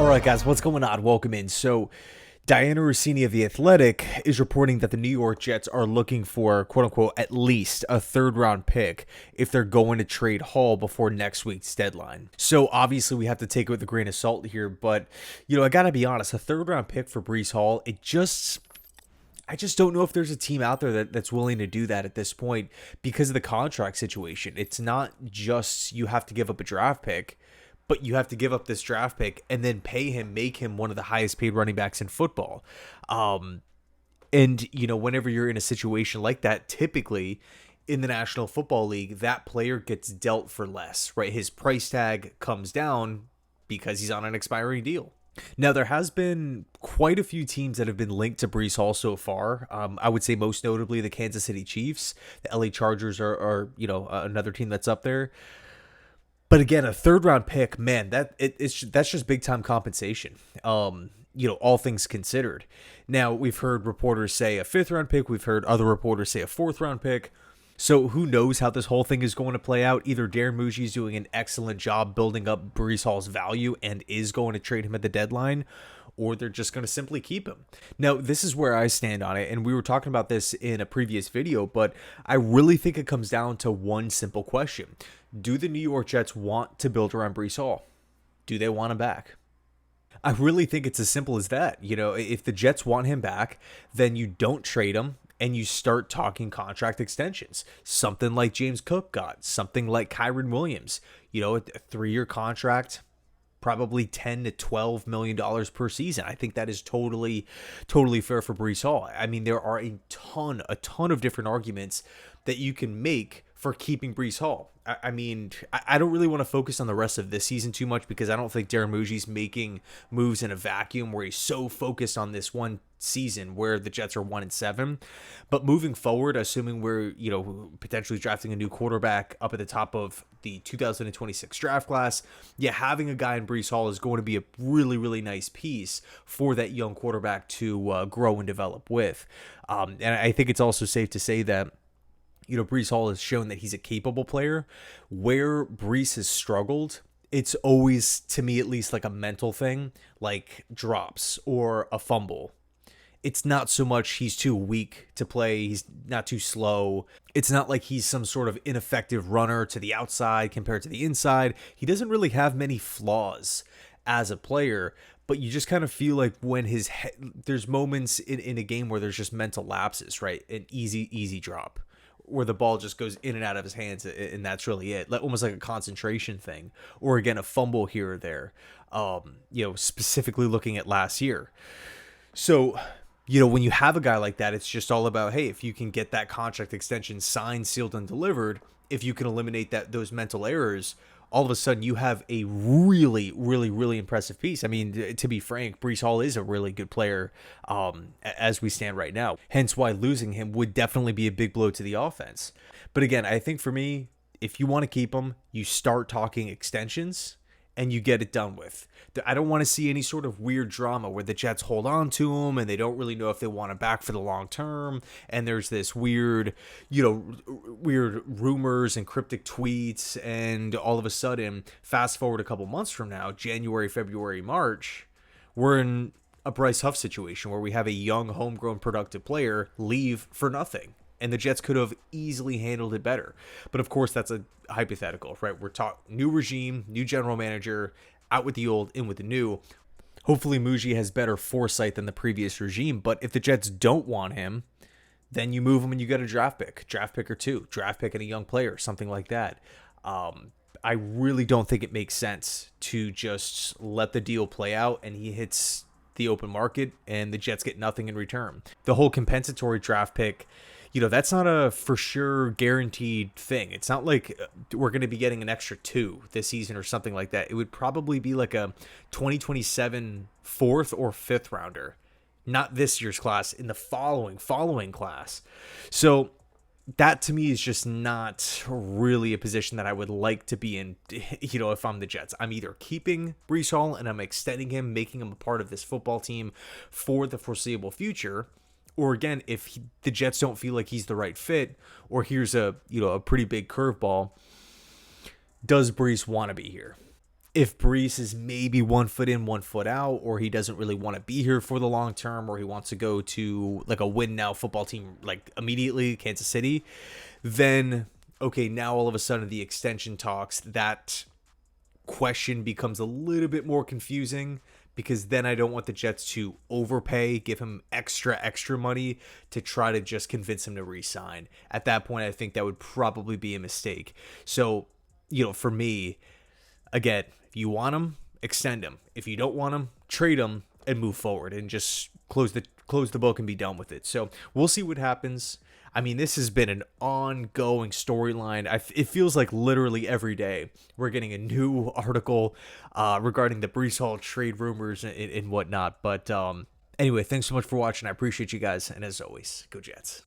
All right, guys, what's going on? Welcome in. So, Diana Rossini of The Athletic is reporting that the New York Jets are looking for, quote unquote, at least a third round pick if they're going to trade Hall before next week's deadline. So, obviously, we have to take it with a grain of salt here, but, I got to be honest, a third round pick for Breece Hall, I just don't know if there's a team out there that's willing to do that at this point because of the contract situation. It's not just you have to give up a draft pick, but you have to give up this draft pick and then pay him, make him one of the highest paid running backs in football. Whenever you're in a situation like that, typically in the National Football League, that player gets dealt for less, right? His price tag comes down because he's on an expiring deal. Now, there has been quite a few teams that have been linked to Breece Hall so far. I would say most notably the Kansas City Chiefs. The LA Chargers are another team that's up there. But again, a third round pick, man, that's just big time compensation. All things considered. Now, we've heard reporters say a fifth round pick. We've heard other reporters say a fourth round pick. So who knows how this whole thing is going to play out? Either Darren Muji is doing an excellent job building up Breece Hall's value and is going to trade him at the deadline, or they're just going to simply keep him. Now, this is where I stand on it, and we were talking about this in a previous video, but I really think it comes down to one simple question. Do the New York Jets want to build around Breece Hall? Do they want him back? I really think it's as simple as that. If the Jets want him back, then you don't trade him and you start talking contract extensions. Something like James Cook got, something like Kyron Williams, a 3-year contract, probably $10 to $12 million per season. I think that is totally fair for Breece Hall. I mean, there are a ton of different arguments that you can make for keeping Breece Hall. I don't really want to focus on the rest of this season too much because I don't think Darren Muji's making moves in a vacuum where he's so focused on this one season where the Jets are 1-7. But moving forward, assuming we're, potentially drafting a new quarterback up at the top of the 2026 draft class, having a guy in Breece Hall is going to be a really, really nice piece for that young quarterback to grow and develop with. And I think it's also safe to say that Breece Hall has shown that he's a capable player. Where Breece has struggled, it's always, to me at least, like a mental thing, like drops or a fumble. It's not so much he's too weak to play. He's not too slow. It's not like he's some sort of ineffective runner to the outside compared to the inside. He doesn't really have many flaws as a player, but you just kind of feel like when there's moments in a game where there's just mental lapses, right? An easy drop, where the ball just goes in and out of his hands, and that's really it. Almost like a concentration thing, or again, a fumble here or there. Specifically looking at last year. So, when you have a guy like that, it's just all about, hey, if you can get that contract extension signed, sealed, and delivered, if you can eliminate those mental errors, all of a sudden you have a really, really, really impressive piece. I mean, to be frank, Breece Hall is a really good player as we stand right now. Hence why losing him would definitely be a big blow to the offense. But again, I think for me, if you want to keep him, you start talking extensions and you get it done with. I don't want to see any sort of weird drama where the Jets hold on to him and they don't really know if they want him back for the long term. And there's this weird rumors and cryptic tweets. And all of a sudden, fast forward a couple months from now, January, February, March, we're in a Bryce Huff situation where we have a young, homegrown, productive player leave for nothing. And the Jets could have easily handled it better. But of course, that's a hypothetical, right? We're talking new regime, new general manager, out with the old, in with the new. Hopefully, Muji has better foresight than the previous regime. But if the Jets don't want him, then you move him and you get a draft pick or two, draft pick and a young player, something like that. I really don't think it makes sense to just let the deal play out and he hits the open market and the Jets get nothing in return. The whole compensatory draft pick, that's not a for sure guaranteed thing. It's not like we're going to be getting an extra 2 this season or something like that. It would probably be like a 2027 4th or 5th rounder, not this year's class, in the following class. So that to me is just not really a position that I would like to be in, if I'm the Jets. I'm either keeping Breece Hall and I'm extending him, making him a part of this football team for the foreseeable future. Or again, if the Jets don't feel like he's the right fit, or here's a pretty big curveball, does Breece want to be here? if Breece is maybe 1 foot in, 1 foot out, or he doesn't really want to be here for the long term, or he wants to go to like a win now football team like immediately, Kansas City, then okay, now all of a sudden the extension talks, that question becomes a little bit more confusing, because then I don't want the Jets to overpay, give him extra money to try to just convince him to re-sign. At that point, I think that would probably be a mistake. So, for me, again, if you want him, extend him. If you don't want him, trade him and move forward and just close the book and be done with it. So we'll see what happens. I mean, this has been an ongoing storyline. It feels like literally every day we're getting a new article regarding the Breece Hall trade rumors and whatnot. But anyway, thanks so much for watching. I appreciate you guys. And as always, go Jets.